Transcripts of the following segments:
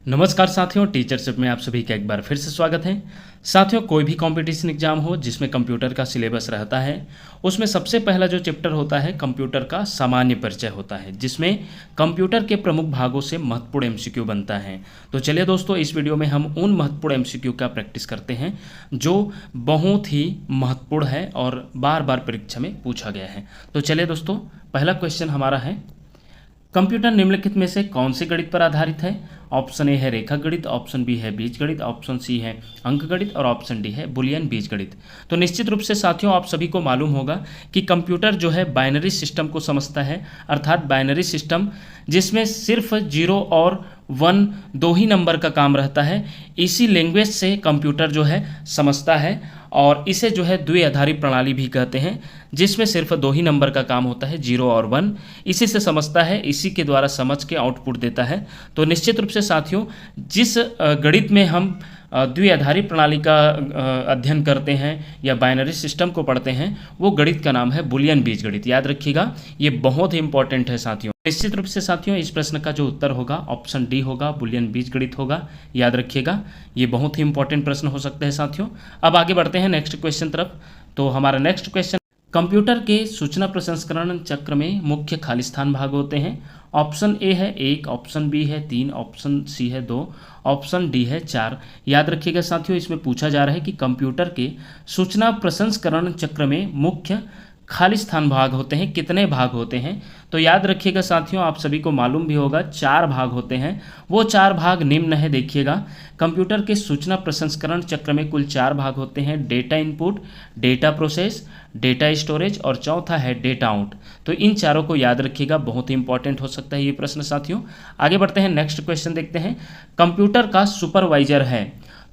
नमस्कार साथियों, टीचरशिप में आप सभी का एक बार फिर से स्वागत है। साथियों, कोई भी कंपटीशन एग्जाम हो जिसमें कंप्यूटर का सिलेबस रहता है, उसमें सबसे पहला जो चैप्टर होता है कंप्यूटर का सामान्य परिचय होता है, जिसमें कंप्यूटर के प्रमुख भागों से महत्वपूर्ण एमसीक्यू बनता है। तो चलिए दोस्तों, इस वीडियो में हम उन महत्वपूर्ण एमसीक्यू का प्रैक्टिस करते हैं जो बहुत ही महत्वपूर्ण है और बार बार परीक्षा में पूछा गया है। तो चलिए दोस्तों, पहला क्वेश्चन हमारा है, कंप्यूटर निम्नलिखित में से कौन से गणित पर आधारित है? ऑप्शन ए है रेखा गणित, ऑप्शन बी है बीजगणित, ऑप्शन सी है अंकगणित और ऑप्शन डी है बुलियन बीजगणित। तो निश्चित रूप से साथियों, आप सभी को मालूम होगा कि कंप्यूटर जो है बाइनरी सिस्टम को समझता है, अर्थात बाइनरी सिस्टम जिसमें सिर्फ 0 और 1 दो ही नंबर का काम रहता है। इसी लैंग्वेज से कंप्यूटर जो है समझता है और इसे जो है द्विआधारी प्रणाली भी कहते हैं, जिसमें सिर्फ 2 ही नंबर का काम होता है, 0 और 1। इसी से समझता है, इसी के द्वारा समझ के आउटपुट देता है। तो निश्चित रूप से साथियों, जिस गणित में हम द्विआधारी प्रणाली का अध्ययन करते हैं या बाइनरी सिस्टम को पढ़ते हैं, वो गणित का नाम है बुलियन बीजगणित। याद रखिएगा, ये बहुत ही इंपॉर्टेंट है साथियों। निश्चित रूप से साथियों, इस प्रश्न का जो उत्तर होगा ऑप्शन डी होगा, बुलियन बीजगणित होगा। याद रखिएगा, ये बहुत ही इंपॉर्टेंट प्रश्न हो सकते हैं साथियों। अब आगे बढ़ते हैं नेक्स्ट क्वेश्चन तरफ। तो हमारा नेक्स्ट क्वेश्चन, कंप्यूटर के सूचना प्रसंस्करण चक्र में मुख्य खालिस्तान भाग होते हैं। ऑप्शन ए है 1, ऑप्शन बी है 3, ऑप्शन सी है 2, ऑप्शन डी है 4। याद रखिएगा साथियों, इसमें पूछा जा रहा है कि कंप्यूटर के सूचना प्रसंस्करण चक्र में मुख्य खालिस्तान भाग होते हैं, कितने भाग होते हैं? तो याद रखिएगा साथियों, आप सभी को मालूम भी होगा 4 भाग होते हैं। वो 4 भाग निम्न है, देखिएगा। कंप्यूटर के सूचना प्रसंस्करण चक्र में कुल 4 भाग होते हैं, data input, data process, data storage और चौथा है डेटा आउट। तो इन चारों को याद रखिएगा, बहुत ही इंपॉर्टेंट हो सकता है ये प्रश्न साथियों। आगे बढ़ते हैं, नेक्स्ट क्वेश्चन देखते हैं, कंप्यूटर का सुपरवाइजर है।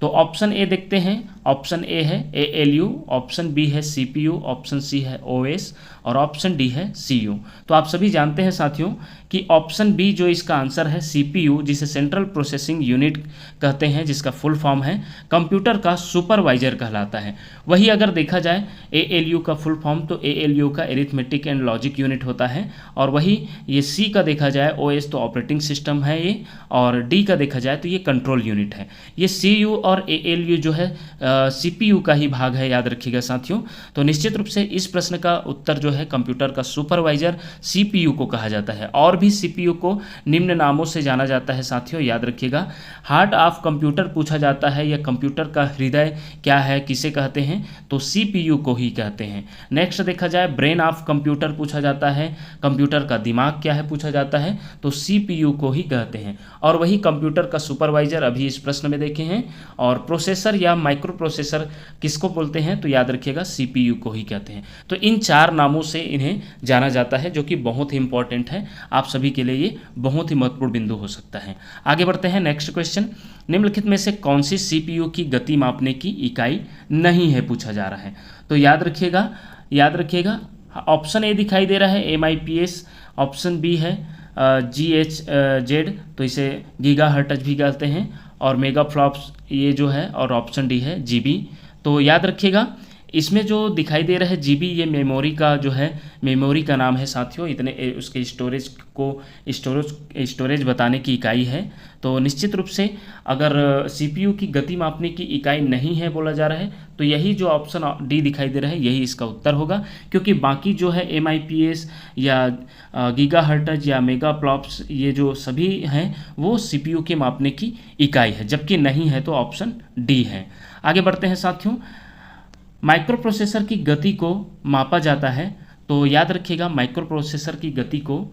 तो ऑप्शन ए देखते हैं, ऑप्शन ए है ALU, ऑप्शन बी है CPU, ऑप्शन सी है OS और ऑप्शन डी है CU। तो आप सभी जानते हैं साथियों कि ऑप्शन बी जो इसका आंसर है CPU, जिसे सेंट्रल प्रोसेसिंग यूनिट कहते हैं, जिसका फुल फॉर्म है कंप्यूटर का सुपरवाइजर कहलाता है। वही अगर देखा जाए ALU का फुल फॉर्म, तो ALU का एरिथमेटिक एंड लॉजिक यूनिट होता है। और वही ये C का देखा जाए, OS तो ऑपरेटिंग सिस्टम है ये, और D का देखा जाए तो ये कंट्रोल यूनिट है। ये CU और ALU जो है CPU का ही भाग है, याद रखिएगा साथियों। तो निश्चित रूप से इस प्रश्न का उत्तर जो है, कंप्यूटर का सुपरवाइजर CPU को कहा जाता है। और भी CPU को निम्न नामों से जाना जाता है साथियों, याद रखिएगा। हार्ट ऑफ कंप्यूटर पूछा जाता है, या कंप्यूटर का हृदय क्या है, किसे कहते हैं? तो CPU को ही कहते हैं। नेक्स्ट देखा जाए, ब्रेन ऑफ कंप्यूटर पूछा जाता है, कंप्यूटर का दिमाग क्या है पूछा जाता है, तो CPU को ही कहते हैं। और वही कंप्यूटर का सुपरवाइजर अभी इस प्रश्न में देखे हैं। और प्रोसेसर या माइक्रो प्रोसेसर किसको बोलते हैं? तो याद रखिएगा CPU को ही कहते हैं। तो इन 4 नामों से इन्हें जाना जाता है, जो कि बहुत ही इंपॉर्टेंट है। आप सभी के लिए ये बहुत ही महत्वपूर्ण बिंदु हो सकता है। आगे बढ़ते हैं, नेक्स्ट क्वेश्चन, निम्नलिखित में से कौन सी CPU की गति मापने की इकाई नहीं है पूछा जा रहा है। तो याद रखिएगा, ऑप्शन ए दिखाई दे रहा है MIPS, ऑप्शन बी है GHz, तो इसे गीगा हर्ट्ज भी कहते हैं, और मेगा फ्लॉप्स ये जो है, और ऑप्शन डी है GB। तो याद रखिएगा, इसमें जो दिखाई दे रहा है GB, ये मेमोरी का जो है, मेमोरी का नाम है साथियों। इतने उसके स्टोरेज बताने की इकाई है। तो निश्चित रूप से अगर CPU की गति मापने की इकाई नहीं है बोला जा रहा है, तो यही जो ऑप्शन डी दिखाई दे रहा है, यही इसका उत्तर होगा। क्योंकि बाकी जो है MIPS या गीगा हर्ट्ज या मेगा फ्लॉप्स, ये जो सभी हैं वो CPU के मापने की इकाई है, जबकि नहीं है तो ऑप्शन डी है। आगे बढ़ते हैं साथियों, माइक्रो प्रोसेसर की गति को मापा जाता है। तो याद रखिएगा, माइक्रो प्रोसेसर की गति को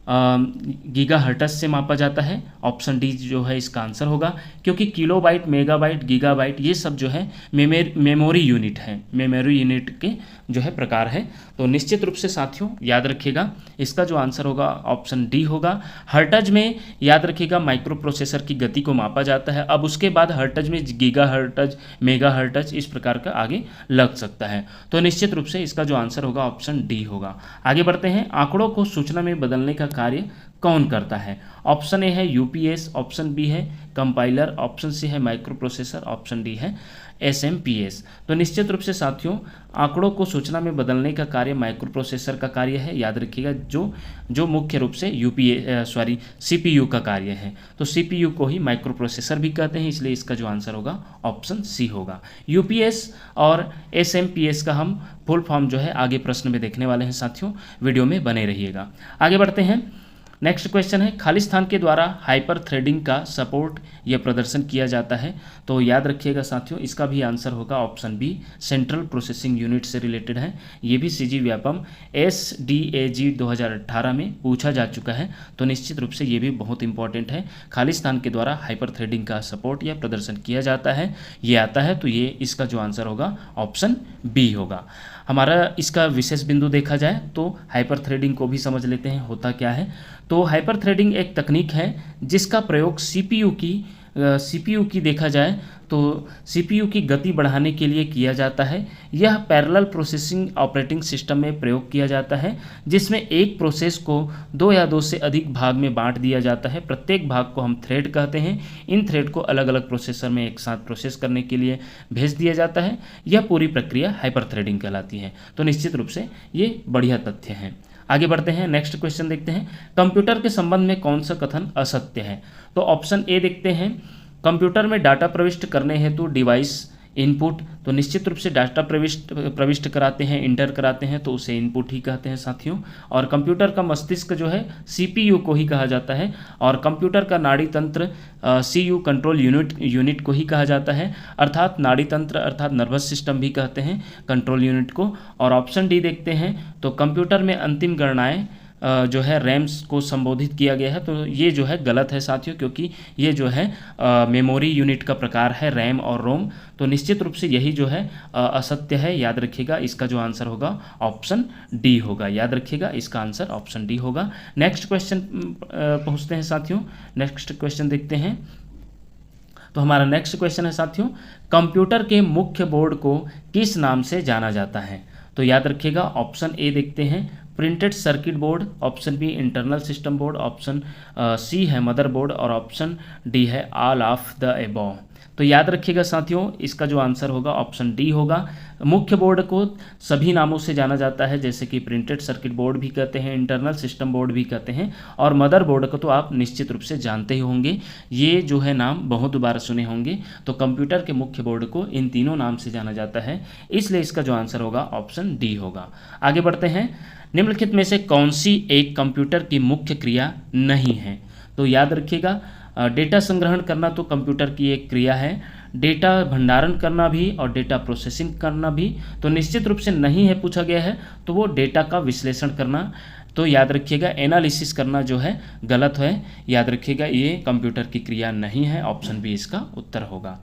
गीगा हर्ट्ज से मापा जाता है। ऑप्शन डी जो है इसका आंसर होगा, क्योंकि किलोबाइट, मेगाबाइट, गीगाबाइट ये सब जो है मेमोरी यूनिट है, मेमोरी यूनिट के जो है प्रकार है। तो निश्चित रूप से साथियों याद रखिएगा, इसका जो आंसर होगा ऑप्शन डी होगा। हर्ट्ज में याद रखिएगा माइक्रो प्रोसेसर की गति को मापा जाता है। अब उसके बाद हर्ट्ज में गीगा हर्ट्ज, मेगा हर्ट्ज, इस प्रकार का आगे लग सकता है। तो निश्चित रूप से इसका जो आंसर होगा ऑप्शन डी होगा। आगे बढ़ते हैं, आंकड़ों को सूचना में बदलने का कार्य कौन करता है? ऑप्शन ए है यूपीएस, ऑप्शन बी है कंपाइलर, ऑप्शन सी है माइक्रो प्रोसेसर, ऑप्शन डी है एसएमपीएस। तो निश्चित रूप से साथियों आंकड़ों को सूचना में बदलने का कार्य माइक्रो प्रोसेसर का कार्य है, याद रखिएगा, जो मुख्य रूप से सीपीयू का कार्य है। तो सीपीयू को ही माइक्रो प्रोसेसर भी कहते हैं, इसलिए इसका जो आंसर होगा ऑप्शन सी होगा। यूपीएस और एसएमपीएस का हम फुल फॉर्म जो है आगे प्रश्न में देखने वाले हैं साथियों, वीडियो में बने रहिएगा। आगे बढ़ते हैं। नेक्स्ट क्वेश्चन है, खाली स्थान के द्वारा हाइपर थ्रेडिंग का सपोर्ट या प्रदर्शन किया जाता है। तो याद रखिएगा साथियों इसका भी आंसर होगा option B, central processing unit से रिलेटेड है। ये भी सीजी व्यापम SDAG 2018 में पूछा जा चुका है, तो निश्चित रूप से ये भी बहुत इंपॉर्टेंट है। खाली स्थान के द्वारा हाइपर थ्रेडिंग का सपोर्ट या प्रदर्शन किया जाता है, ये आता है, तो ये इसका जो आंसर होगा ऑप्शन बी होगा। हमारा इसका विशेष बिंदु देखा जाए तो हाइपर थ्रेडिंग को भी समझ लेते हैं होता क्या है। तो हाइपर थ्रेडिंग एक तकनीक है जिसका प्रयोग सीपीयू की देखा जाए तो सीपीयू की गति बढ़ाने के लिए किया जाता है। यह पैरेलल प्रोसेसिंग ऑपरेटिंग सिस्टम में प्रयोग किया जाता है, जिसमें एक प्रोसेस को 2 या 2 से अधिक भाग में बांट दिया जाता है। प्रत्येक भाग को हम थ्रेड कहते हैं। इन थ्रेड को अलग अलग प्रोसेसर में एक साथ प्रोसेस करने के लिए भेज दिया जाता है। यह पूरी प्रक्रिया हाइपर थ्रेडिंग कहलाती है। तो निश्चित रूप से ये बढ़िया तथ्य हैं। आगे बढ़ते हैं, नेक्स्ट क्वेश्चन देखते हैं। कंप्यूटर के संबंध में कौन सा कथन असत्य है? तो ऑप्शन ए देखते हैं, कंप्यूटर में डाटा प्रविष्ट करने हेतु डिवाइस इनपुट, तो निश्चित रूप से डाटा प्रविष्ट कराते हैं, इंटर कराते हैं, तो उसे इनपुट ही कहते हैं साथियों। और कंप्यूटर का मस्तिष्क जो है सीपीयू को ही कहा जाता है, और कंप्यूटर का नाड़ी तंत्र सीयू कंट्रोल यूनिट को ही कहा जाता है, अर्थात नाड़ी तंत्र अर्थात नर्वस सिस्टम भी कहते हैं कंट्रोल यूनिट को। और ऑप्शन डी देखते हैं, तो कंप्यूटर में अंतिम गणनाएँ जो है रैम्स को संबोधित किया गया है, तो ये जो है गलत है साथियों, क्योंकि ये जो है मेमोरी यूनिट का प्रकार है रैम और रोम। तो निश्चित रूप से यही जो है असत्य है, याद रखिएगा। इसका जो आंसर होगा ऑप्शन डी होगा, याद रखिएगा इसका आंसर ऑप्शन डी होगा। नेक्स्ट क्वेश्चन पहुँचते हैं साथियों, नेक्स्ट क्वेश्चन देखते हैं। तो हमारा नेक्स्ट क्वेश्चन है साथियों, कंप्यूटर के मुख्य बोर्ड को किस नाम से जाना जाता है? तो याद रखिएगा ऑप्शन ए देखते हैं, printed circuit board, option B internal system board, option C है मदर बोर्ड, और ऑप्शन डी है ऑल ऑफ द अबव। तो याद रखिएगा साथियों इसका जो आंसर होगा ऑप्शन डी होगा। मुख्य बोर्ड को सभी नामों से जाना जाता है, जैसे कि प्रिंटेड सर्किट बोर्ड भी कहते हैं, इंटरनल सिस्टम बोर्ड भी कहते हैं, और मदर बोर्ड को तो आप निश्चित रूप से जानते ही होंगे, ये जो है नाम बहुत बार सुने होंगे। तो कंप्यूटर के मुख्य बोर्ड को इन तीनों नाम से जाना जाता है, इसलिए इसका जो आंसर होगा ऑप्शन डी होगा। आगे बढ़ते हैं, निम्नलिखित में से कौन सी एक कंप्यूटर की मुख्य क्रिया नहीं है? तो याद रखिएगा डेटा संग्रहण करना तो कंप्यूटर की एक क्रिया है, डेटा भंडारण करना भी और डेटा प्रोसेसिंग करना भी तो निश्चित रूप से नहीं है पूछा गया है, तो वो डेटा का विश्लेषण करना। तो याद रखिएगा एनालिसिस करना जो है गलत है, याद रखिएगा ये कंप्यूटर की क्रिया नहीं है, ऑप्शन बी इसका उत्तर होगा।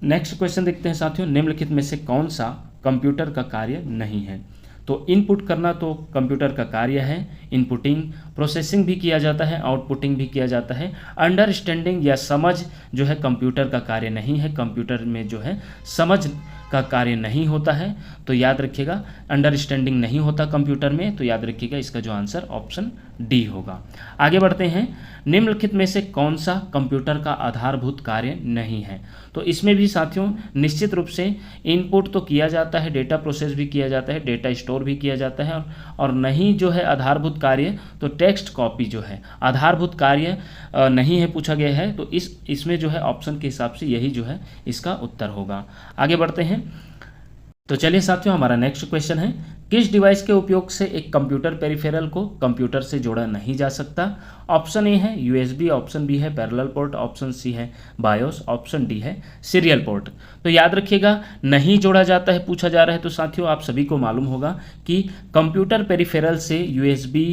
नेक्स्ट क्वेश्चन देखते हैं साथियों, निम्नलिखित में से कौन सा कंप्यूटर का कार्य नहीं है? तो इनपुट करना तो कंप्यूटर का कार्य है, इनपुटिंग, प्रोसेसिंग भी किया जाता है, आउटपुटिंग भी किया जाता है। अंडरस्टैंडिंग या समझ जो है कंप्यूटर का कार्य नहीं है, कंप्यूटर में जो है समझ का कार्य नहीं होता है। तो याद रखिएगा अंडरस्टैंडिंग नहीं होता कंप्यूटर में, तो याद रखिएगा इसका जो आंसर ऑप्शन डी होगा। आगे बढ़ते हैं, निम्नलिखित में से कौन सा कंप्यूटर का आधारभूत कार्य नहीं है? तो इसमें भी साथियों निश्चित रूप से इनपुट तो किया जाता है, डेटा प्रोसेस भी किया जाता है, डेटा स्टोर भी किया जाता है, और नहीं जो है आधारभूत कार्य तो टेक्स्ट कॉपी जो है आधारभूत कार्य नहीं है पूछा गया है। तो इसमें जो है ऑप्शन के हिसाब से यही जो है इसका उत्तर होगा। आगे बढ़ते हैं, तो चलिए साथियों हमारा नेक्स्ट क्वेश्चन है, किस डिवाइस के उपयोग से एक कंप्यूटर पेरिफेरल को कंप्यूटर से जोड़ा नहीं जा सकता? ऑप्शन ए है USB, ऑप्शन बी है पैरेलल पोर्ट, ऑप्शन सी है बायोस, ऑप्शन डी है सीरियल पोर्ट। तो याद रखिएगा नहीं जोड़ा जाता है पूछा जा रहा है, तो साथियों आप सभी को मालूम होगा कि कंप्यूटर पेरिफेरल से USB,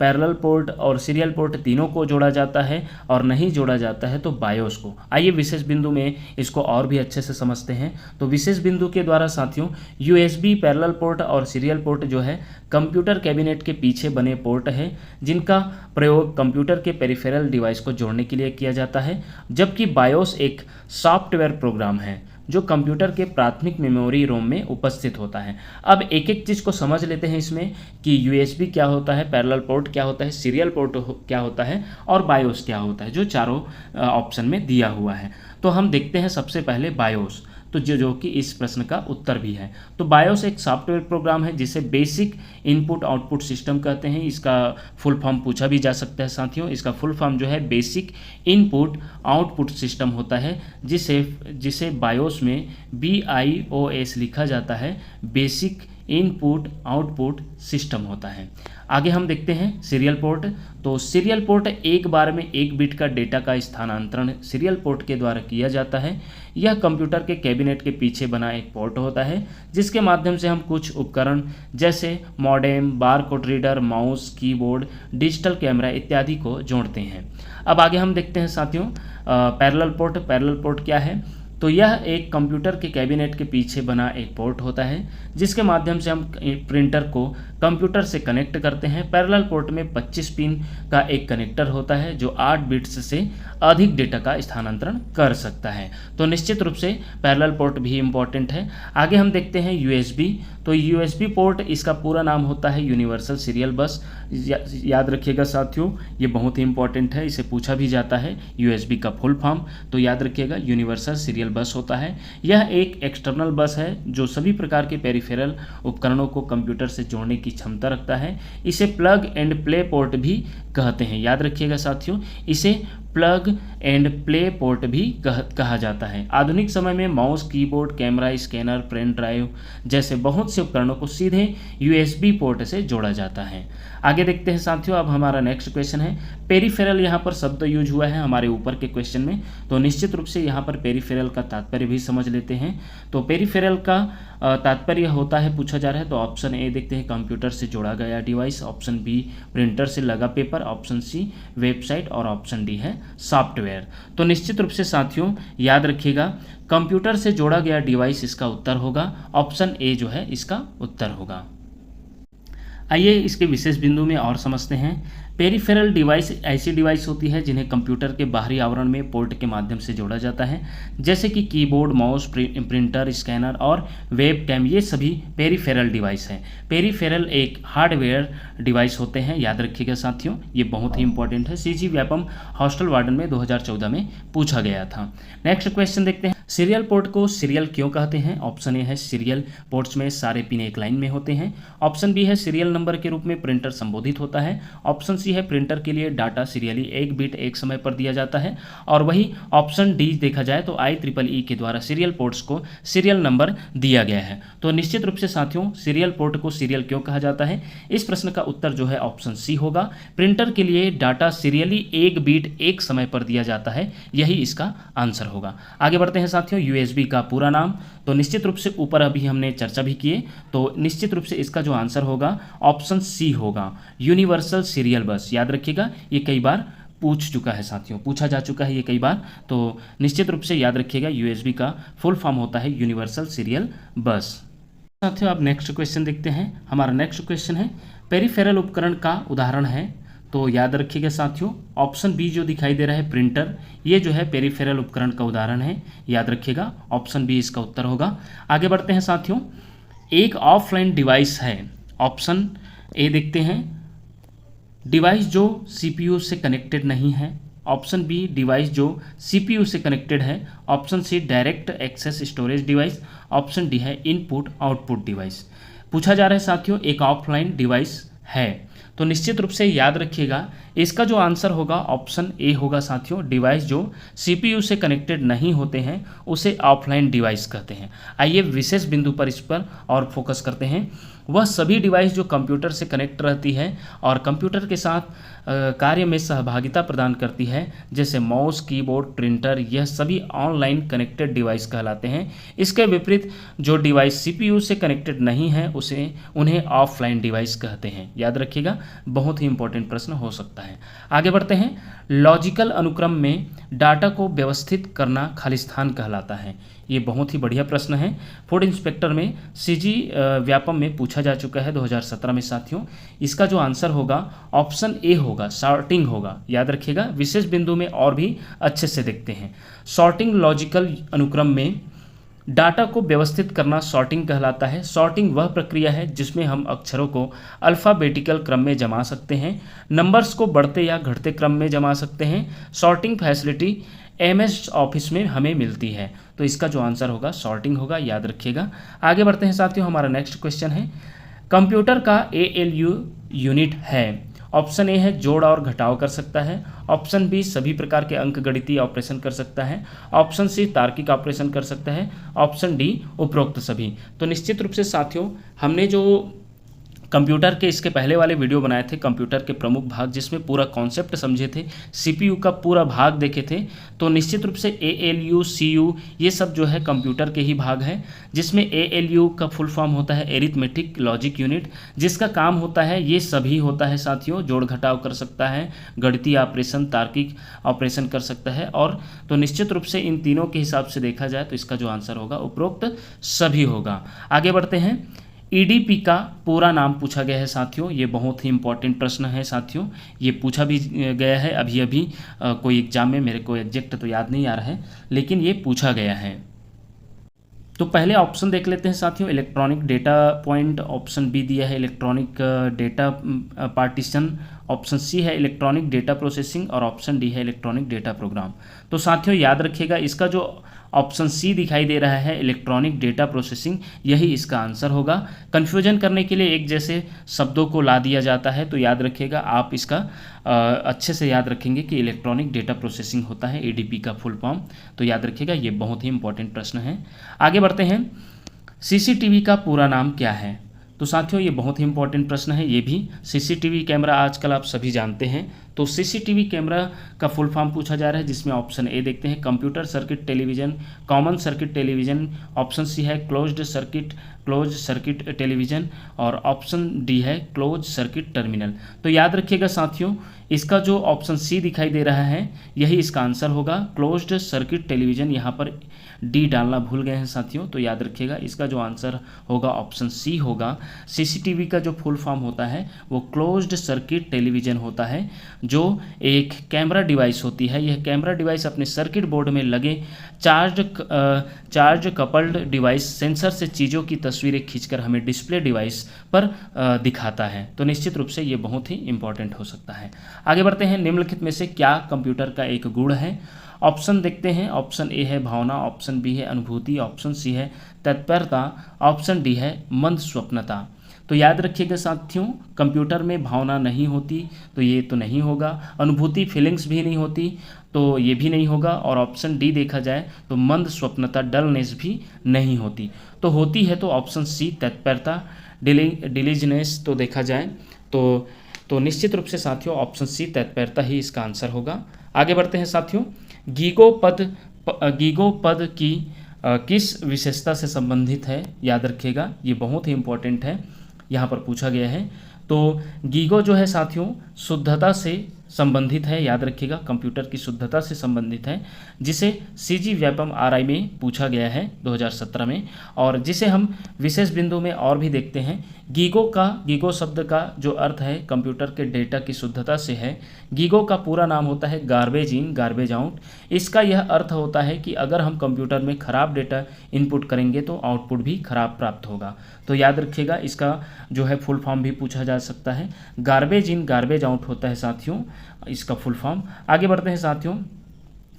पैरेलल पोर्ट और सीरियल पोर्ट तीनों को जोड़ा जाता है, और नहीं जोड़ा जाता है तो बायोस को। आइए विशेष बिंदु में इसको और भी अच्छे से समझते हैं। तो विशेष बिंदु के द्वारा साथियों USB, पैरेलल पोर्ट और सीरियल पोर्ट जो है कंप्यूटर कैबिनेट के पीछे बने पोर्ट है, जिनका प्रयोग कंप्यूटर के पेरिफेरल डिवाइस को जोड़ने के लिए किया जाता है। जबकि बायोस एक सॉफ्टवेयर प्रोग्राम है, जो कंप्यूटर के प्राथमिक मेमोरी रोम में उपस्थित होता है। अब एक एक चीज़ को समझ लेते हैं इसमें कि यूएसबी क्या होता है, पैरेलल पोर्ट क्या होता है, सीरियल पोर्ट क्या होता है और बायोस क्या होता है, जो चारों ऑप्शन में दिया हुआ है। तो हम देखते हैं सबसे पहले बायोस, तो जो कि इस प्रश्न का उत्तर भी है। तो बायोस एक सॉफ्टवेयर प्रोग्राम है जिसे बेसिक इनपुट आउटपुट सिस्टम कहते हैं। इसका फुल फॉर्म पूछा भी जा सकता है साथियों। इसका फुल फॉर्म जो है बेसिक इनपुट आउटपुट सिस्टम होता है, जिसे बायोस में BIOS लिखा जाता है, बेसिक इनपुट आउटपुट सिस्टम होता है। आगे हम देखते हैं सीरियल पोर्ट। तो सीरियल पोर्ट एक बार में 1 बिट का डेटा का स्थानांतरण सीरियल पोर्ट के द्वारा किया जाता है। यह कंप्यूटर के कैबिनेट के पीछे बना एक पोर्ट होता है, जिसके माध्यम से हम कुछ उपकरण जैसे modem, barcode reader, mouse, keyboard, digital camera इत्यादि को जोड़ते हैं। अब आगे हम देखते हैं साथियों पैरेलल पोर्ट। पैरेलल पोर्ट क्या है? तो यह एक कंप्यूटर के कैबिनेट के पीछे बना एक पोर्ट होता है, जिसके माध्यम से हम प्रिंटर को कंप्यूटर से कनेक्ट करते हैं। पैरेलल पोर्ट में 25 पिन का एक कनेक्टर होता है, जो 8 बिट्स से अधिक डेटा का स्थानांतरण कर सकता है। तो निश्चित रूप से पैरेलल पोर्ट भी इम्पॉर्टेंट है। आगे हम देखते हैं यूएसबी। तो यूएसबी पोर्ट, इसका पूरा नाम होता है यूनिवर्सल सीरियल बस। याद रखिएगा साथियों, ये बहुत ही इंपॉर्टेंट है, इसे पूछा भी जाता है यूएसबी का फुल फॉर्म। तो याद रखिएगा यूनिवर्सल सीरियल बस होता है। यह एक एक्सटर्नल बस है जो सभी प्रकार के पेरिफेरल उपकरणों को कंप्यूटर से जोड़ने की क्षमता रखता है। इसे प्लग एंड प्ले पोर्ट भी कहते हैं। याद रखिएगा साथियों, इसे प्लग एंड प्ले पोर्ट भी कहा जाता है। आधुनिक समय में mouse, keyboard, camera, scanner, pen drive जैसे बहुत से उपकरणों को सीधे यूएसबी पोर्ट से जोड़ा जाता है। आगे देखते हैं साथियों, अब हमारा नेक्स्ट क्वेश्चन है पेरिफेरल। यहाँ पर शब्द यूज हुआ है हमारे ऊपर के क्वेश्चन में, तो निश्चित रूप से यहाँ पर पेरिफेरल का तात्पर्य भी समझ लेते हैं। तो पेरिफेरल का तात्पर्य होता है, पूछा जा रहा है, तो ऑप्शन ए देखते हैं कंप्यूटर से जोड़ा गया डिवाइस, ऑप्शन बी प्रिंटर से लगा पेपर, ऑप्शन सी वेबसाइट और ऑप्शन डी है सॉफ्टवेयर। तो निश्चित रूप से साथियों याद रखिएगा, कंप्यूटर से जोड़ा गया डिवाइस इसका उत्तर होगा। ऑप्शन ए जो है इसका उत्तर होगा। आइए इसके विशेष बिंदु में और समझते हैं। पेरिफेरल डिवाइस ऐसी डिवाइस होती है जिन्हें कंप्यूटर के बाहरी आवरण में पोर्ट के माध्यम से जोड़ा जाता है, जैसे कि कीबोर्ड, माउस, प्रिंटर, स्कैनर और वेब कैम, ये सभी पेरिफेरल डिवाइस हैं। पेरिफेरल एक हार्डवेयर डिवाइस होते हैं, याद रखिएगा साथियों, ये बहुत ही इंपॉर्टेंट है। CG व्यापम हॉस्टल वार्डन में 2014 में पूछा गया था। नेक्स्ट क्वेश्चन देखते हैं, सीरियल पोर्ट को सीरियल क्यों कहते हैं? ऑप्शन ए है सीरियल पोर्ट्स में सारे पिन एक लाइन में होते हैं। ऑप्शन बी है सीरियल नंबर के रूप में प्रिंटर संबोधित होता है। ऑप्शन सी है प्रिंटर के लिए डाटा सीरियली 1 बिट एक समय पर दिया जाता है। और वही ऑप्शन डी देखा जाए तो IEEE के द्वारा सीरियल पोर्ट्स को सीरियल नंबर दिया गया है। तो निश्चित रूप से साथियों सीरियल पोर्ट को सीरियल क्यों कहा जाता है? इस प्रश्न का उत्तर जो है ऑप्शन सी होगा। प्रिंटर के लिए डाटा सीरियली 1 बिट एक समय पर दिया जाता है, यही इसका आंसर होगा। आगे बढ़ते हैं साथियों, यूएसबी का पूरा नाम, तो निश्चित रूप से ऊपर अभी हमने चर्चा भी किए, तो निश्चित रूप से इसका जो आंसर होगा ऑप्शन सी होगा, यूनिवर्सल सीरियल बस। याद रखिएगा, ये कई बार पूछ चुका है साथियों, पूछा जा चुका है ये कई बार, तो निश्चित रूप से याद रखिएगा यूएसबी का फुल फॉर्म होता है यूनिवर्सल सीरियल बस। साथियों अब नेक्स्ट क्वेश्चन देखते हैं। हमारा नेक्स्ट क्वेश्चन है पेरिफेरल उपकरण का उदाहरण है। तो याद रखिएगा साथियों, ऑप्शन बी जो दिखाई दे रहा है प्रिंटर, ये जो है पेरिफेरल उपकरण का उदाहरण है। याद रखिएगा ऑप्शन बी इसका उत्तर होगा। आगे बढ़ते हैं साथियों, एक ऑफलाइन डिवाइस है। ऑप्शन ए देखते हैं, डिवाइस जो CPU से कनेक्टेड नहीं है। ऑप्शन बी डिवाइस जो CPU से कनेक्टेड है। Option C direct access storage device. Option D है इनपुट आउटपुट डिवाइस। पूछा जा रहा है साथियों एक ऑफलाइन डिवाइस है, तो निश्चित रूप से याद रखिएगा इसका जो आंसर होगा ऑप्शन ए होगा साथियों। डिवाइस जो CPU से कनेक्टेड नहीं होते हैं उसे ऑफलाइन डिवाइस कहते हैं। आइए विशेष बिंदु पर इस पर और फोकस करते हैं। वह सभी डिवाइस जो कंप्यूटर से कनेक्ट रहती है और कंप्यूटर के साथ कार्य में सहभागिता प्रदान करती है, जैसे माउस, कीबोर्ड, प्रिंटर, यह सभी ऑनलाइन कनेक्टेड डिवाइस कहलाते हैं। इसके विपरीत जो डिवाइस CPU से कनेक्टेड नहीं है उन्हें ऑफलाइन डिवाइस कहते हैं। याद रखिएगा, बहुत ही इंपॉर्टेंट प्रश्न हो सकता है। आगे बढ़ते हैं, लॉजिकल अनुक्रम में डाटा को व्यवस्थित करना खालिस्तान कहलाता है। ये बहुत ही बढ़िया प्रश्न है, फूड इंस्पेक्टर में CG व्यापम में पूछा जा चुका है 2017 में साथियों। इसका जो आंसर होगा ऑप्शन ए होगा, सॉर्टिंग होगा। याद रखिएगा, विशेष बिंदु में और भी अच्छे से देखते हैं। सॉर्टिंग लॉजिकल अनुक्रम में डाटा को व्यवस्थित करना सॉर्टिंग कहलाता है। सॉर्टिंग वह प्रक्रिया है जिसमें हम अक्षरों को अल्फ़ाबेटिकल क्रम में जमा सकते हैं, नंबर्स को बढ़ते या घटते क्रम में जमा सकते हैं। सॉर्टिंग फैसिलिटी एमएस ऑफिस में हमें मिलती है। तो इसका जो आंसर होगा सॉर्टिंग होगा, याद रखिएगा। आगे बढ़ते हैं साथियों, हमारा नेक्स्ट क्वेश्चन है कंप्यूटर का एएलयू यूनिट है। ऑप्शन ए है जोड़ और घटाव कर सकता है, ऑप्शन बी सभी प्रकार के अंकगणितीय ऑपरेशन कर सकता है, ऑप्शन सी तार्किक ऑपरेशन कर सकता है, ऑप्शन डी उपरोक्त सभी। तो निश्चित रूप से साथियों हमने जो कंप्यूटर के इसके पहले वाले वीडियो बनाए थे कंप्यूटर के प्रमुख भाग, जिसमें पूरा कॉन्सेप्ट समझे थे, सीपीयू का पूरा भाग देखे थे, तो निश्चित रूप से एएलयू, सीयू ये सब जो है कंप्यूटर के ही भाग है, जिसमें एएलयू का फुल फॉर्म होता है एरिथमेटिक लॉजिक यूनिट, जिसका काम होता है ये सभी होता है साथियों, जोड़ घटाव कर सकता है, गणितीय ऑपरेशन, तार्किक ऑपरेशन कर सकता है। और तो निश्चित रूप से इन तीनों के हिसाब से देखा जाए तो इसका जो आंसर होगा उपरोक्त सभी होगा। आगे बढ़ते हैं, ईडीपी का पूरा नाम पूछा गया है साथियों, ये बहुत ही इंपॉर्टेंट प्रश्न है साथियों, ये पूछा भी गया है अभी अभी कोई एग्जाम में, मेरे को एग्जैक्ट तो याद नहीं आ रहा है लेकिन ये पूछा गया है। तो पहले ऑप्शन देख लेते हैं साथियों, electronic data point, option B दिया है electronic data partition, option C है इलेक्ट्रॉनिक डेटा प्रोसेसिंग और ऑप्शन डी है इलेक्ट्रॉनिक डेटा प्रोग्राम। तो साथियों याद रखिएगा इसका जो ऑप्शन सी दिखाई दे रहा है इलेक्ट्रॉनिक डेटा प्रोसेसिंग, यही इसका आंसर होगा। कन्फ्यूजन करने के लिए एक जैसे शब्दों को ला दिया जाता है, तो याद रखिएगा आप इसका अच्छे से याद रखेंगे कि इलेक्ट्रॉनिक डेटा प्रोसेसिंग होता है ईडीपी का फुल फॉर्म, तो याद रखिएगा ये बहुत ही इंपॉर्टेंट प्रश्न है। आगे बढ़ते हैं, सीसीटीवी का पूरा नाम क्या है। तो साथियों ये बहुत ही इंपॉर्टेंट प्रश्न है, ये भी सीसीटीवी कैमरा आजकल आप सभी जानते हैं, तो सीसीटीवी कैमरा का फुल फॉर्म पूछा जा रहा है, जिसमें ऑप्शन ए देखते हैं computer circuit television, common circuit television, option C है क्लोज सर्किट टेलीविज़न और ऑप्शन डी है क्लोज सर्किट टर्मिनल। तो याद रखिएगा साथियों इसका जो ऑप्शन सी दिखाई दे रहा है यही इसका आंसर होगा, क्लोज्ड सर्किट टेलीविज़न, यहाँ पर डी डालना भूल गए हैं साथियों, तो याद रखिएगा इसका जो आंसर होगा ऑप्शन सी होगा। सीसीटीवी का जो फुल फॉर्म होता है वो क्लोज्ड सर्किट टेलीविज़न होता है, जो एक कैमरा डिवाइस होती है। यह कैमरा डिवाइस अपने सर्किट बोर्ड में लगे चार्ज कपल्ड डिवाइस सेंसर से चीज़ों की तस्वीरें खींचकर हमें डिस्प्ले डिवाइस पर दिखाता है। तो निश्चित रूप से ये बहुत ही इंपॉर्टेंट हो सकता है। आगे बढ़ते हैं, निम्नलिखित में से क्या कंप्यूटर का एक गुण है। ऑप्शन देखते हैं, ऑप्शन ए है भावना, ऑप्शन बी है अनुभूति, ऑप्शन सी है तत्परता, ऑप्शन डी है मंद स्वप्नता। तो याद रखिएगा साथियों कंप्यूटर में भावना नहीं होती तो ये तो नहीं होगा, अनुभूति फीलिंग्स भी नहीं होती तो ये भी नहीं होगा, और ऑप्शन डी देखा जाए तो मंद स्वप्नता डलनेस भी नहीं होती। तो होती है तो ऑप्शन सी तत्परता डिलीजनेस, तो देखा जाए तो निश्चित रूप से साथियों ऑप्शन सी तत्परता ही इसका आंसर होगा। आगे बढ़ते हैं साथियों, गीगो पद की किस विशेषता से संबंधित है, याद रखिएगा ये बहुत ही इंपॉर्टेंट है, यहाँ पर पूछा गया है। तो गीगो जो है साथियों शुद्धता से संबंधित है, याद रखिएगा कंप्यूटर की शुद्धता से संबंधित है, जिसे सीजी व्यापम आरआई में पूछा गया है 2017 में, और जिसे हम विशेष बिंदु में और भी देखते हैं। गीगो शब्द का जो अर्थ है कंप्यूटर के डेटा की शुद्धता से है। गीगो का पूरा नाम होता है गार्बेज इन गार्बेज आउट। इसका यह अर्थ होता है कि अगर हम कंप्यूटर में खराब डेटा इनपुट करेंगे तो आउटपुट भी खराब प्राप्त होगा। तो याद रखिएगा इसका जो है फुल फॉर्म भी पूछा जा सकता है, गार्बेज इन गार्बेज आउट होता है साथियों इसका फुल फॉर्म। आगे बढ़ते हैं साथियों,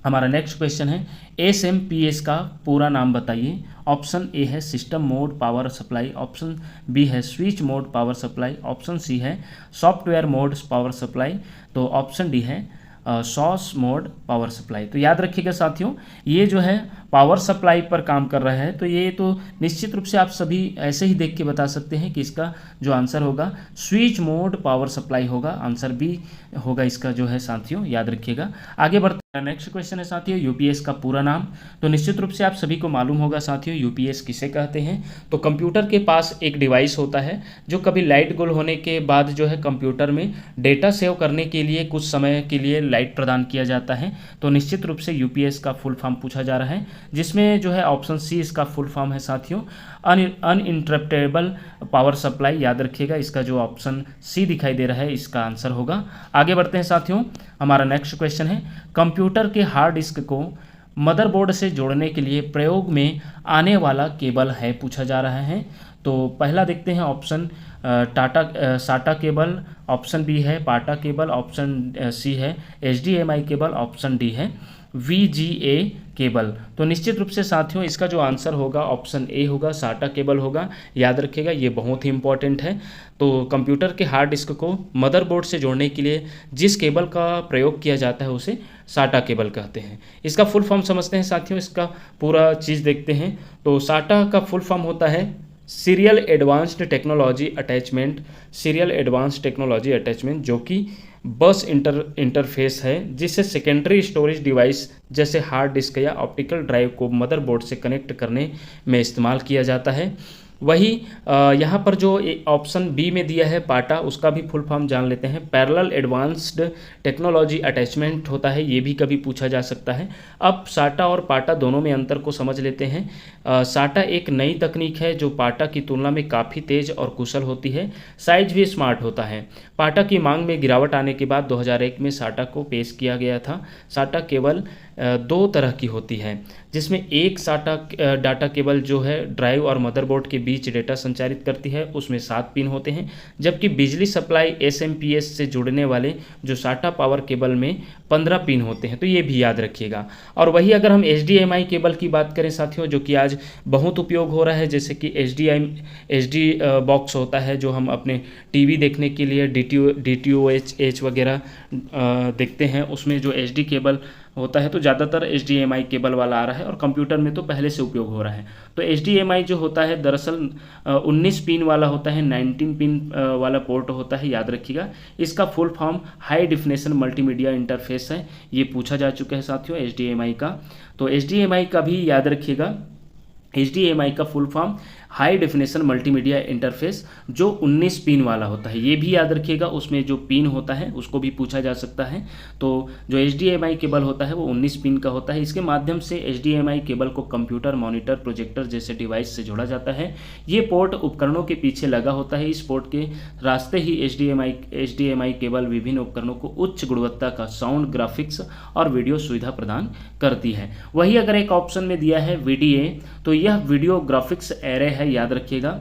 हमारा नेक्स्ट क्वेश्चन है एसएमपीएस का पूरा नाम बताइए। ऑप्शन ए है system mode power supply, option B है switch mode power supply, option C है सॉफ्टवेयर मोड पावर सप्लाई, तो ऑप्शन डी है सॉस मोड पावर सप्लाई। तो याद रखिएगा साथियों ये जो है पावर सप्लाई पर काम कर रहा है, तो ये तो निश्चित रूप से आप सभी ऐसे ही देख के बता सकते हैं कि इसका जो आंसर होगा स्विच मोड पावर सप्लाई होगा, आंसर बी होगा इसका जो है साथियों, याद रखिएगा। आगे बढ़ते हैं, नेक्स्ट क्वेश्चन है साथियों यूपीएस का पूरा नाम। तो निश्चित रूप से आप सभी को मालूम होगा साथियों यूपीएस किसे कहते हैं। तो कंप्यूटर के पास एक डिवाइस होता है जो कभी लाइट गुल होने के बाद जो है कंप्यूटर में डेटा सेव करने के लिए कुछ समय के लिए लाइट प्रदान किया जाता है। तो निश्चित रूप से यूपीएस का फुल फॉर्म पूछा जा रहा है, जिसमें जो है ऑप्शन सी इसका फुल फॉर्म है साथियों अनइंटरप्टेबल पावर सप्लाई। याद रखिएगा इसका जो ऑप्शन सी दिखाई दे रहा है इसका आंसर होगा। आगे बढ़ते हैं साथियों, हमारा नेक्स्ट क्वेश्चन है कंप्यूटर के हार्ड डिस्क को मदरबोर्ड से जोड़ने के लिए प्रयोग में आने वाला केबल है, पूछा जा रहा है। तो पहला देखते हैं ऑप्शन साटा केबल, ऑप्शन बी है पाटा केबल, ऑप्शन सी है HDMI केबल, ऑप्शन डी है VGA केबल। तो निश्चित रूप से साथियों इसका जो आंसर होगा ऑप्शन ए होगा, साटा केबल होगा। याद रखिएगा, ये बहुत ही इंपॉर्टेंट है। तो कंप्यूटर के हार्ड डिस्क को मदरबोर्ड से जोड़ने के लिए जिस केबल का प्रयोग किया जाता है उसे साटा केबल कहते हैं। इसका फुल फॉर्म समझते हैं साथियों, इसका पूरा चीज़ देखते हैं। तो साटा का फुल फॉर्म होता है serial advanced technology attachment, serial advanced technology attachment, जो कि बस इंटरफेस है जिससे सेकेंडरी स्टोरेज डिवाइस जैसे हार्ड डिस्क या ऑप्टिकल ड्राइव को मदरबोर्ड से कनेक्ट करने में इस्तेमाल किया जाता है। वही यहाँ पर जो ऑप्शन बी में दिया है पाटा, उसका भी फुल फॉर्म जान लेते हैं। पैरेलल एडवांस्ड टेक्नोलॉजी अटैचमेंट होता है, ये भी कभी पूछा जा सकता है। अब साटा और पाटा दोनों में अंतर को समझ लेते हैं। साटा एक नई तकनीक है जो पाटा की तुलना में काफ़ी तेज़ और कुशल होती है, साइज भी स्मार्ट होता है। पाटा की मांग में गिरावट आने के बाद 2001 में साटा को पेश किया गया था। साटा केवल दो तरह की होती है, जिसमें एक साटा डाटा केबल जो है ड्राइव और मदरबोर्ड के बीच डेटा संचारित करती है, उसमें 7 पिन होते हैं, जबकि बिजली सप्लाई SMPS से जुड़ने वाले जो साटा पावर केबल में 15 पिन होते हैं। तो ये भी याद रखिएगा। और वही अगर हम HDMI केबल की बात करें साथियों, जो कि आज बहुत उपयोग हो रहा है, जैसे कि HD बॉक्स होता है जो हम अपने TV देखने के लिए DTOH वगैरह देखते हैं, उसमें जो HD केबल होता है तो ज़्यादातर HDMI केबल वाला आ रहा है और कंप्यूटर में तो पहले से उपयोग हो रहा है। तो HDMI जो होता है दरअसल 19 पिन वाला होता है, 19 पिन वाला पोर्ट होता है, याद रखिएगा। इसका full form high definition multimedia interface है, ये पूछा जा चुका है साथियों HDMI का। तो HDMI का भी याद रखिएगा, HDMI का full form high definition multimedia interface, जो 19 पिन वाला होता है, ये भी याद रखिएगा। उसमें जो पिन होता है उसको भी पूछा जा सकता है। तो जो HDMI केबल होता है वो 19 पिन का होता है। इसके माध्यम से HDMI केबल को कंप्यूटर, मॉनिटर, प्रोजेक्टर जैसे डिवाइस से जोड़ा जाता है। ये पोर्ट उपकरणों के पीछे लगा होता है। इस पोर्ट के रास्ते ही HDMI केबल विभिन्न उपकरणों को उच्च गुणवत्ता का साउंड, ग्राफिक्स और वीडियो सुविधा प्रदान करती है। वही अगर एक ऑप्शन में दिया है VDA, तो यह वीडियो ग्राफिक्स एरे है, याद रखिएगा।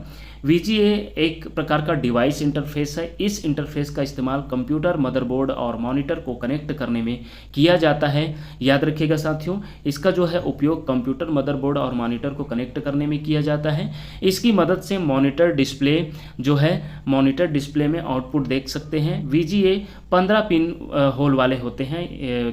VGA एक प्रकार का डिवाइस इंटरफेस है। इस इंटरफेस का इस्तेमाल कंप्यूटर, मदरबोर्ड और मॉनिटर को कनेक्ट करने में किया जाता है, याद रखिएगा साथियों। इसका जो है उपयोग कंप्यूटर, मदरबोर्ड और मॉनिटर को कनेक्ट करने में किया जाता है। इसकी मदद से मॉनिटर डिस्प्ले जो है, मॉनिटर डिस्प्ले में आउटपुट देख सकते हैं। VGA 15 पिन होल वाले होते हैं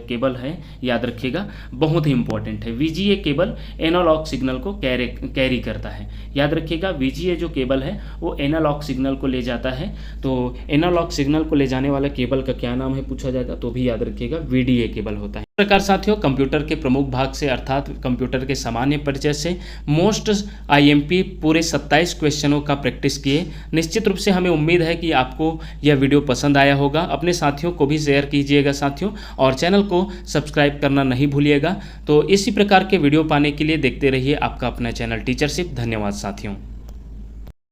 केबल है, याद रखिएगा, बहुत ही इंपॉर्टेंट है। VGA केबल एनालॉग सिग्नल को कैरी करता है, याद रखिएगा। VGA जो केबल है वो एनालॉग सिग्नल को ले जाता है। तो एनालॉग सिग्नल को ले जाने वाला केबल का क्या नाम है पूछा जाएगा, तो भी याद रखिएगा VDA केबल होता है। इस प्रकार साथियों कंप्यूटर के प्रमुख भाग से अर्थात कंप्यूटर के सामान्य परिचय से मोस्ट IMP पूरे 27 क्वेश्चनों का प्रैक्टिस किए। निश्चित रूप से हमें उम्मीद है कि आपको यह वीडियो पसंद आया होगा। अपने साथियों को भी शेयर कीजिएगा साथियों, और चैनल को सब्सक्राइब करना नहीं भूलिएगा। तो इसी प्रकार के वीडियो पाने के लिए देखते रहिए आपका अपना चैनल टीचरशिप। धन्यवाद साथियों।